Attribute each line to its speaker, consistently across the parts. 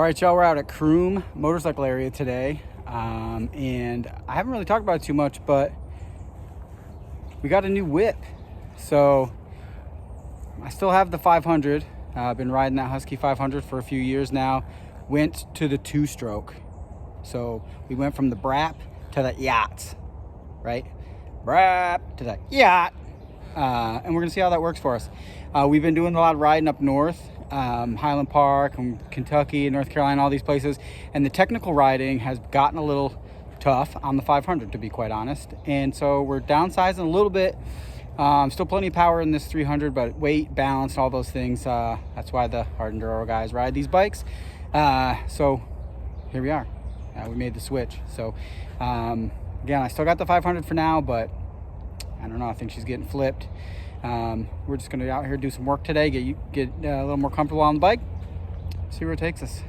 Speaker 1: right, y'all, we're out at Croom Motorcycle area today, and I haven't really talked about it too much, but we got a new whip. So I still have the 500. I've been riding that Husky 500 for a few years now. Went to the 2-stroke. So we went from the Brap to the yachts, right? Brap to the yacht. And we're gonna see how that works for us. We've been doing a lot of riding up north, Highland Park and Kentucky and North Carolina, all these places, and the technical riding has gotten a little tough on the 500, to be quite honest. And so we're downsizing a little bit. Still plenty of power in this 300, but weight, balance, all those things, that's why the hard enduro guys ride these bikes. So here we are. We made the switch. So again, I still got the 500 for now, but I don't know, I think she's getting flipped. We're just gonna out here do some work today, get a little more comfortable on the bike, see where it takes us.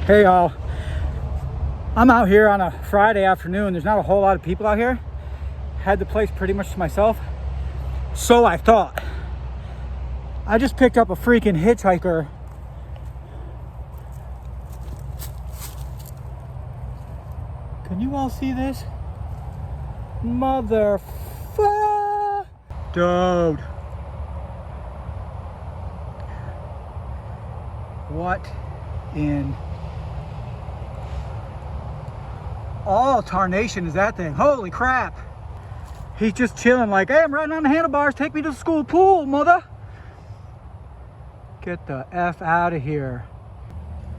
Speaker 1: Hey y'all, I'm out here on a Friday afternoon. There's not a whole lot of people out here. Had the place pretty much to myself. So I thought. I just picked up a freaking hitchhiker. Can you all see this? Motherfucker. Dude. What in all tarnation is that thing? Holy crap. He's just chilling like, hey, I'm riding on the handlebars. Take me to the school pool, mother. Get the F out of here.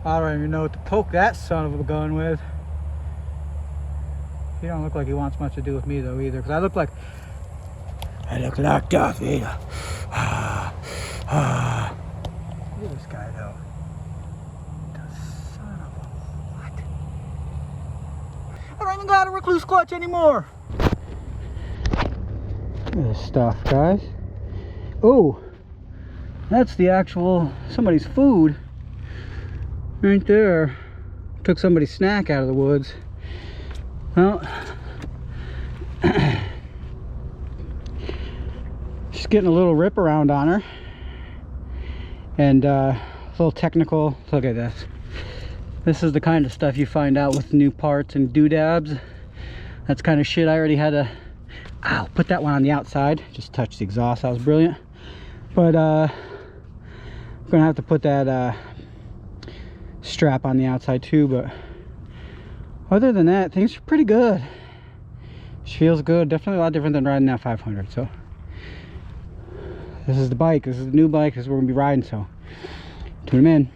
Speaker 1: I don't even know what to poke that son of a gun with. He don't look like he wants much to do with me though either, because I look like Darth Vader. Look at this guy though. The son of a what? I don't even got a recluse clutch anymore. Look at this stuff, guys. Oh, that's the actual somebody's food right there. Took somebody's snack out of the woods. Well, just getting a little rip around on her, and a little technical. Look at this. This is the kind of stuff you find out with new parts and doodads. That's kind of shit I already had to put that one on the outside. Just touched the exhaust. That was brilliant. But I'm gonna have to put that strap on the outside too. But other than that, things are pretty good. She feels good. Definitely a lot different than riding that 500. So this is the bike. This is the new bike. This is where we're gonna be riding. So tune them in.